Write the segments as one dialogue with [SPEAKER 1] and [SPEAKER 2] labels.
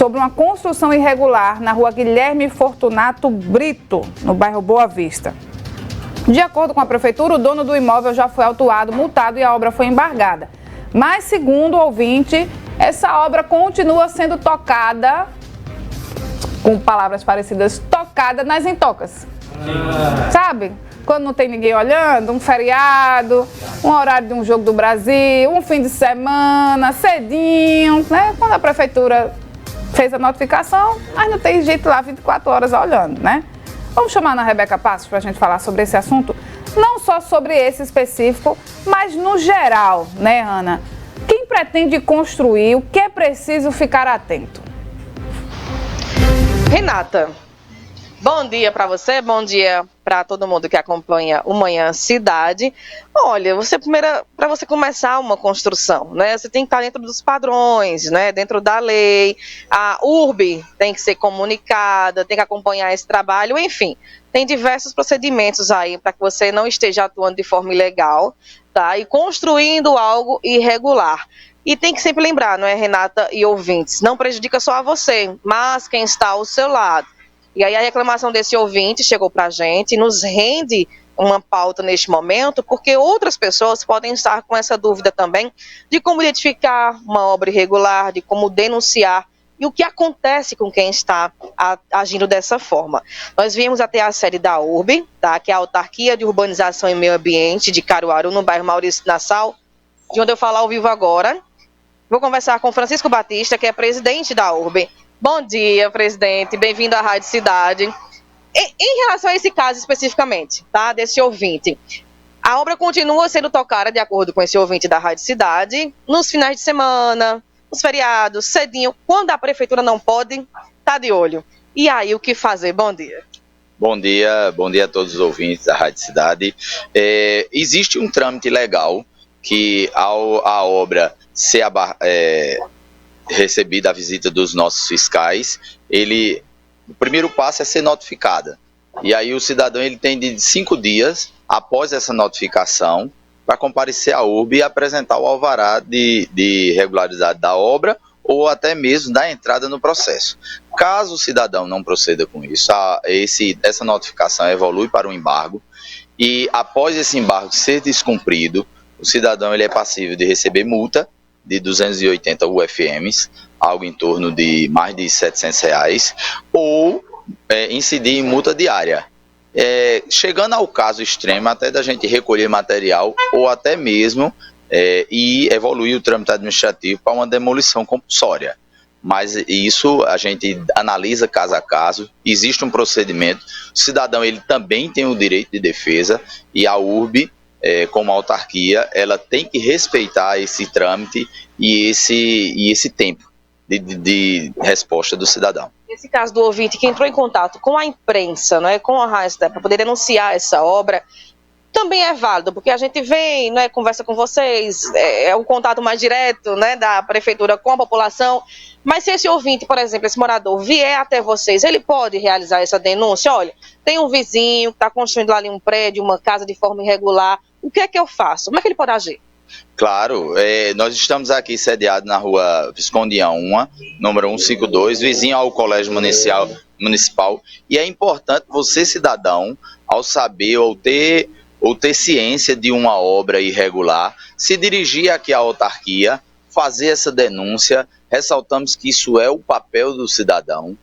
[SPEAKER 1] sobre uma construção irregular na rua Guilherme Fortunato Brito, no bairro Boa Vista. De acordo com a prefeitura, o dono do imóvel já foi autuado, multado e a obra foi embargada. Mas, segundo o ouvinte, essa obra continua sendo tocada, com palavras parecidas, tocada nas intocas. Sabe? Quando não tem ninguém olhando, um feriado, um horário de um jogo do Brasil, um fim de semana, cedinho, né? Quando a prefeitura fez a notificação, mas não tem jeito lá 24 horas olhando, né? Vamos chamar a Ana Rebeca Passos para a gente falar sobre esse assunto, não só sobre esse específico, mas no geral, né, Ana? Quem pretende construir, o que é preciso ficar atento?
[SPEAKER 2] Renata, bom dia para você, bom dia para todo mundo que acompanha o Manhã Cidade. Olha, para você começar uma construção, né, você tem que estar dentro dos padrões, né, dentro da lei. A URB tem que ser comunicada, tem que acompanhar esse trabalho, enfim, tem diversos procedimentos aí para que você não esteja atuando de forma ilegal, tá, e construindo algo irregular. E tem que sempre lembrar, não é, Renata e ouvintes, não prejudica só a você, mas quem está ao seu lado. E aí a reclamação desse ouvinte chegou para a gente e nos rende uma pauta neste momento, porque outras pessoas podem estar com essa dúvida também de como identificar uma obra irregular, de como denunciar e o que acontece com quem está agindo dessa forma. Nós viemos até a sede da URB, tá, que é a Autarquia de Urbanização e Meio Ambiente de Caruaru, no bairro Maurício Nassau, de onde eu falo ao vivo agora. Vou conversar com Francisco Batista, que é presidente da URB. Bom dia, presidente. Bem-vindo à Rádio Cidade. Em relação a esse caso especificamente, tá, desse ouvinte, a obra continua sendo tocada, de acordo com esse ouvinte da Rádio Cidade, nos finais de semana, nos feriados, cedinho, quando a prefeitura não pode, tá de olho. E aí, o que fazer? Bom dia.
[SPEAKER 3] Bom dia a todos os ouvintes da Rádio Cidade. Existe um trâmite legal que a obra ser recebida a visita dos nossos fiscais, o primeiro passo é ser notificada. E aí o cidadão ele tem de 5 dias após essa notificação para comparecer à URB e apresentar o alvará de regularidade da obra ou até mesmo da entrada no processo. Caso o cidadão não proceda com isso, essa notificação evolui para um embargo e após esse embargo ser descumprido, o cidadão ele é passível de receber multa de 280 UFMs, algo em torno de mais de R$700, ou incidir em multa diária. Chegando ao caso extremo, até da gente recolher material ou até mesmo e evoluir o trâmite administrativo para uma demolição compulsória. Mas isso a gente analisa caso a caso, existe um procedimento, o cidadão ele também tem o direito de defesa e a URB, como autarquia, ela tem que respeitar esse trâmite e esse tempo de resposta do cidadão.
[SPEAKER 2] Nesse caso do ouvinte que entrou em contato com a imprensa, né, com a Rádio, para poder denunciar essa obra, também é válido, porque a gente vem, né, conversa com vocês, é um contato mais direto, né, da prefeitura com a população, mas se esse ouvinte, por exemplo, esse morador vier até vocês, ele pode realizar essa denúncia? Olha, tem um vizinho que está construindo lá ali um prédio, uma casa de forma irregular, o que é que eu faço? Como é que ele pode agir?
[SPEAKER 3] Claro, nós estamos aqui sediados na rua Visconde 1, número 152, vizinho ao Colégio Municipal, e é importante você, cidadão, ao saber ou ter ciência de uma obra irregular, se dirigir aqui à autarquia, fazer essa denúncia. Ressaltamos que isso é o papel do cidadão,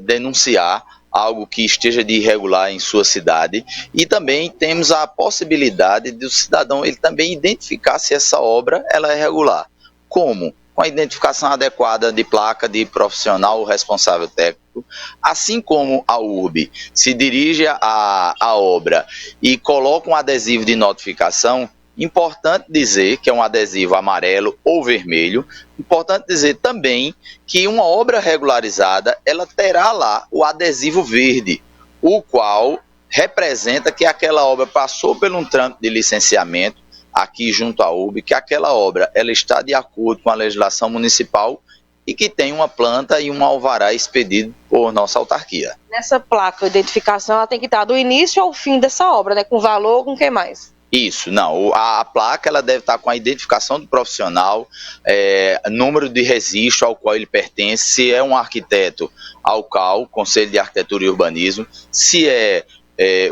[SPEAKER 3] denunciar algo que esteja de irregular em sua cidade, e também temos a possibilidade do cidadão ele também identificar se essa obra ela é irregular. Como? Com a identificação adequada de placa de profissional responsável técnico, assim como a URB se dirige à obra e coloca um adesivo de notificação. Importante dizer que é um adesivo amarelo ou vermelho. Importante dizer também que uma obra regularizada, ela terá lá o adesivo verde, o qual representa que aquela obra passou por um trâmite de licenciamento aqui junto à URB, que aquela obra ela está de acordo com a legislação municipal e que tem uma planta e um alvará expedido por nossa autarquia.
[SPEAKER 2] Nessa placa de identificação, ela tem que estar do início ao fim dessa obra, né? Com valor, com o que mais?
[SPEAKER 3] Isso, não. A placa ela deve estar com a identificação do profissional, número de registro ao qual ele pertence, se é um arquiteto, ao CAU, Conselho de Arquitetura e Urbanismo, se é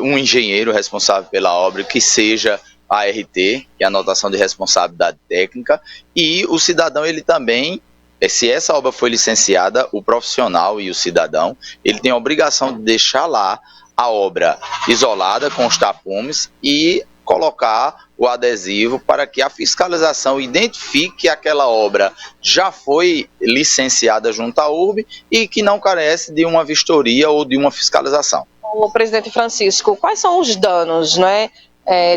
[SPEAKER 3] um engenheiro responsável pela obra, que seja a ART, que é a anotação de responsabilidade técnica, e o cidadão ele também, se essa obra foi licenciada, o profissional e o cidadão, ele tem a obrigação de deixar lá a obra isolada com os tapumes e colocar o adesivo para que a fiscalização identifique que aquela obra já foi licenciada junto à URB e que não carece de uma vistoria ou de uma fiscalização.
[SPEAKER 2] O presidente Francisco, quais são os danos, né,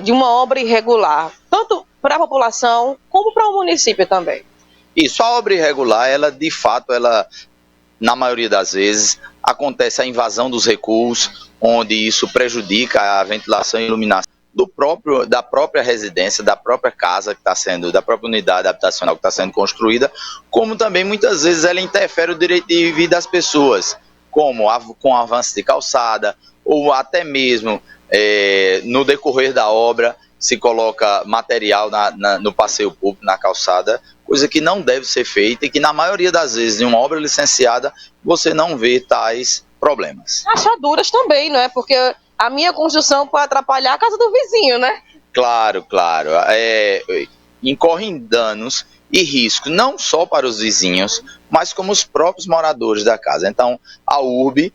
[SPEAKER 2] de uma obra irregular, tanto para a população como para o município também?
[SPEAKER 3] Isso, a obra irregular, ela de fato, na maioria das vezes, acontece a invasão dos recuos, onde isso prejudica a ventilação e iluminação da própria residência, da própria casa que está sendo, da própria unidade habitacional que está sendo construída, como também muitas vezes ela interfere o direito de vida das pessoas, como com avanço de calçada, ou até mesmo no decorrer da obra se coloca material no passeio público, na calçada, coisa que não deve ser feita e que na maioria das vezes em uma obra licenciada você não vê tais problemas.
[SPEAKER 2] Rachaduras também, não é? Porque a minha construção pode atrapalhar a casa do vizinho, né?
[SPEAKER 3] Claro. Incorrem danos e risco não só para os vizinhos, mas como os próprios moradores da casa. Então, a URB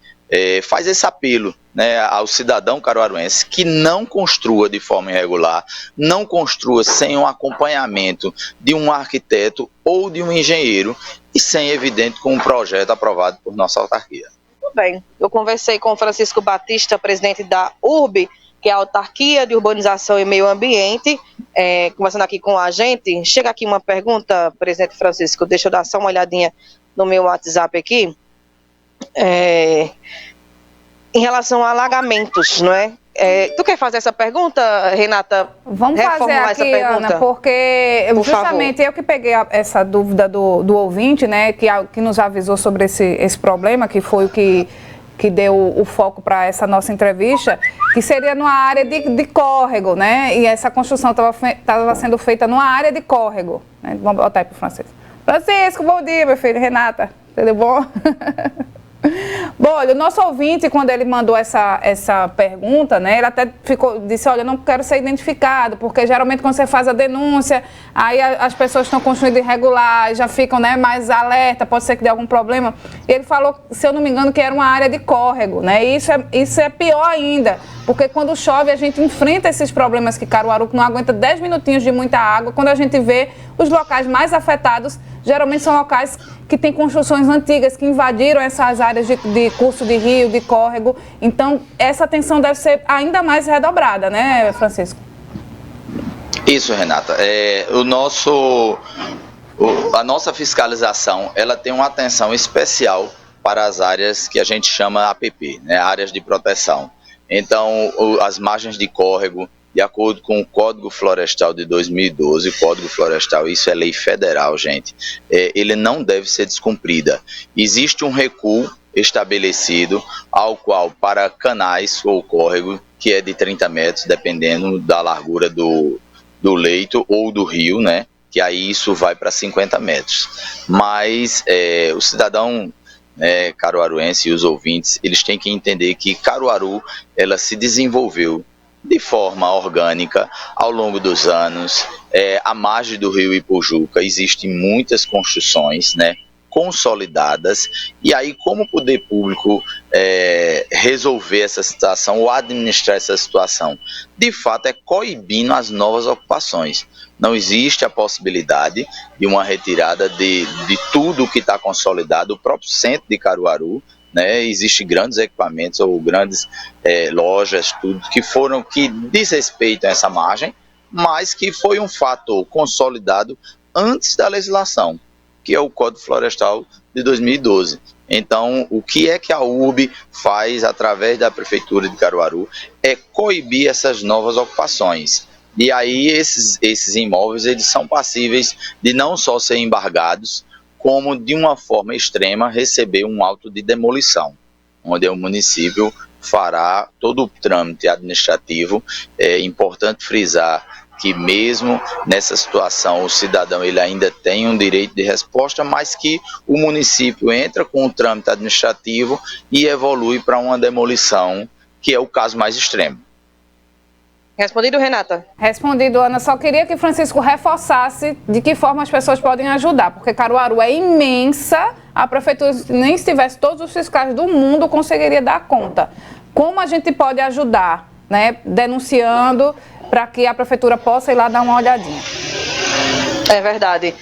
[SPEAKER 3] faz esse apelo, né, ao cidadão caruaruense que não construa de forma irregular, não construa sem um acompanhamento de um arquiteto ou de um engenheiro e sem, evidente, com um projeto aprovado por nossa autarquia.
[SPEAKER 2] Muito bem, eu conversei com o Francisco Batista, presidente da URB, que é a Autarquia de Urbanização e Meio Ambiente, conversando aqui com a gente. Chega aqui uma pergunta, presidente Francisco, deixa eu dar só uma olhadinha no meu WhatsApp aqui. Em relação a alagamentos, não é? Tu quer fazer essa pergunta, Renata?
[SPEAKER 1] Vamos fazer aqui, Ana, porque justamente eu que peguei essa dúvida do ouvinte, né, que nos avisou sobre esse problema, que foi o que deu o foco para essa nossa entrevista, que seria numa área de córrego, né? E essa construção estava sendo feita numa área de córrego. Né? Vamos botar aí para o Francisco. Francisco, bom dia, meu filho. Renata, tudo bom? Bom, olha, o nosso ouvinte, quando ele mandou essa pergunta, né, ele até disse, olha, eu não quero ser identificado, porque geralmente quando você faz a denúncia, aí as pessoas estão construindo irregular, já ficam, né, mais alerta, pode ser que dê algum problema. E ele falou, se eu não me engano, que era uma área de córrego, né, e isso é pior ainda, porque quando chove a gente enfrenta esses problemas que Caruaru não aguenta 10 minutinhos de muita água. Quando a gente vê os locais mais afetados, geralmente são locais que têm construções antigas, que invadiram essas áreas de curso de rio, de córrego. Então, essa atenção deve ser ainda mais redobrada, né, Francisco?
[SPEAKER 3] Isso, Renata. A nossa fiscalização, ela tem uma atenção especial para as áreas que a gente chama APP, né, áreas de proteção. Então, as margens de córrego, de acordo com o Código Florestal de 2012, o Código Florestal, isso é lei federal, gente, ele não deve ser descumprida. Existe um recuo estabelecido, ao qual, para canais ou córrego, que é de 30 metros, dependendo da largura do leito ou do rio, né, que aí isso vai para 50 metros. Mas o cidadão caruaruense e os ouvintes, eles têm que entender que Caruaru, ela se desenvolveu de forma orgânica ao longo dos anos. À margem do rio Ipujuca existem muitas construções, né, consolidadas, e aí como o poder público resolver essa situação ou administrar essa situação? De fato é coibindo as novas ocupações. Não existe a possibilidade de uma retirada de tudo que está consolidado. O próprio centro de Caruaru, né, existem grandes equipamentos ou grandes lojas, tudo que desrespeitam essa margem, mas que foi um fator consolidado antes da legislação, que é o Código Florestal de 2012. Então, o que é que a URB faz através da Prefeitura de Caruaru é coibir essas novas ocupações. E aí esses imóveis, eles são passíveis de não só ser embargados, como de uma forma extrema receber um auto de demolição, onde o município fará todo o trâmite administrativo. É importante frisar que mesmo nessa situação o cidadão ele ainda tem um direito de resposta, mas que o município entra com o trâmite administrativo e evolui para uma demolição, que é o caso mais extremo.
[SPEAKER 2] Respondido, Renata?
[SPEAKER 1] Respondido, Ana. Só queria que Francisco reforçasse de que forma as pessoas podem ajudar, porque Caruaru é imensa, a prefeitura, nem se tivesse todos os fiscais do mundo, conseguiria dar conta. Como a gente pode ajudar, né? Denunciando, para que a prefeitura possa ir lá dar uma olhadinha.
[SPEAKER 2] É verdade.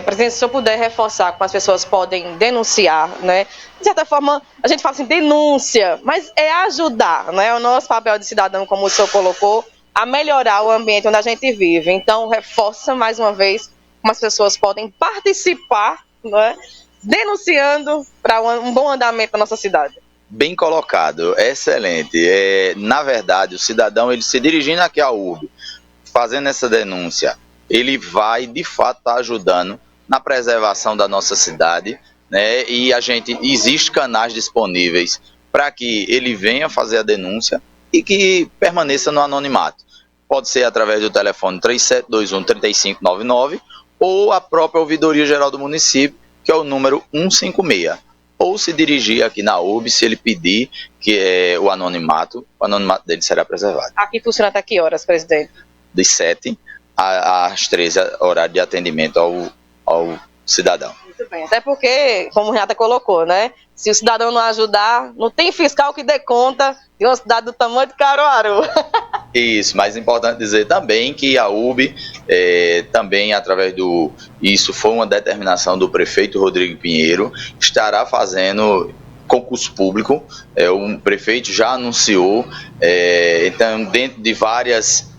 [SPEAKER 2] Presidente, se eu puder reforçar como as pessoas podem denunciar, né? De certa forma, a gente fala assim, denúncia, mas é ajudar, né? O nosso papel de cidadão, como o senhor colocou, a melhorar o ambiente onde a gente vive. Então, reforça mais uma vez como as pessoas podem participar, né? Denunciando para um bom andamento da nossa cidade.
[SPEAKER 3] Bem colocado, excelente. Na verdade, o cidadão, ele se dirigindo aqui à URB, fazendo essa denúncia, ele vai, de fato, estar ajudando na preservação da nossa cidade, né? E existe canais disponíveis para que ele venha fazer a denúncia e que permaneça no anonimato. Pode ser através do telefone 3721-3599 ou a própria Ouvidoria Geral do Município, que é o número 156. Ou se dirigir aqui na URB, se ele pedir que o anonimato dele será preservado.
[SPEAKER 2] Aqui funciona até que horas, presidente?
[SPEAKER 3] Das 7 às 13, horário de atendimento ao cidadão.
[SPEAKER 2] Muito bem, até porque, como a Renata colocou, né? Se o cidadão não ajudar, não tem fiscal que dê conta de uma cidade do tamanho de Caruaru.
[SPEAKER 3] Isso, mas é importante dizer também que a URB, também através isso foi uma determinação do prefeito Rodrigo Pinheiro, estará fazendo concurso público. O prefeito já anunciou, então dentro de várias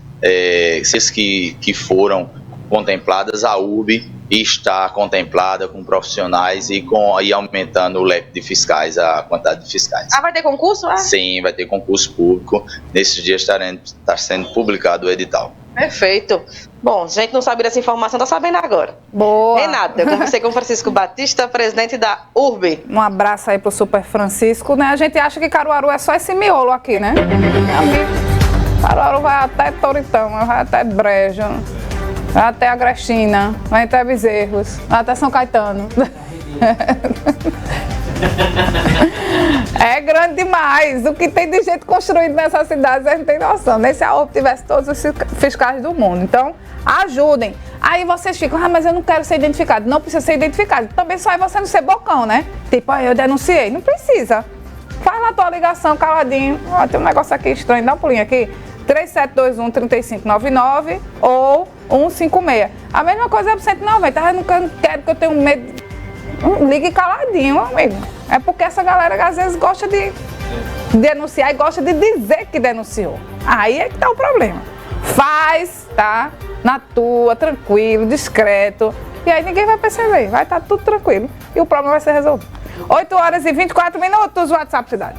[SPEAKER 3] que foram contempladas, a URB está contemplada com profissionais e aumentando o leque de fiscais, a quantidade de fiscais.
[SPEAKER 2] Vai ter concurso?
[SPEAKER 3] Sim, vai ter concurso público. Nesses dias está sendo publicado o edital.
[SPEAKER 2] Perfeito. Bom, a gente não sabia dessa informação, está sabendo agora.
[SPEAKER 1] Boa.
[SPEAKER 2] Renata, eu conversei com o Francisco Batista, presidente da URB.
[SPEAKER 1] Um abraço aí pro Super Francisco, né? A gente acha que Caruaru é só esse miolo aqui, né? Caruaru vai até Toritão, vai até Brejo, vai até Agrestina, vai até Bezerros, vai até São Caetano. É grande demais. O que tem de gente construído nessas cidades, a gente tem noção. Nem se a URB tivesse todos os fiscais do mundo. Então, ajudem. Aí vocês ficam, mas eu não quero ser identificado. Não precisa ser identificado. Também só é você não ser bocão, né? Tipo, eu denunciei. Não precisa. Faz lá a tua ligação, caladinho. Tem um negócio aqui estranho. Dá um pulinho aqui. 3721-3599 ou 156. A mesma coisa é pro 190. Eu não quero, que eu tenho medo. Ligue caladinho, amigo. É porque essa galera às vezes gosta de denunciar e gosta de dizer que denunciou. Aí é que tá o problema. Faz, tá? Na tua, tranquilo, discreto. E aí ninguém vai perceber. Vai estar tudo tranquilo. E o problema vai ser resolvido. 8 horas e 24 minutos, WhatsApp Cidade.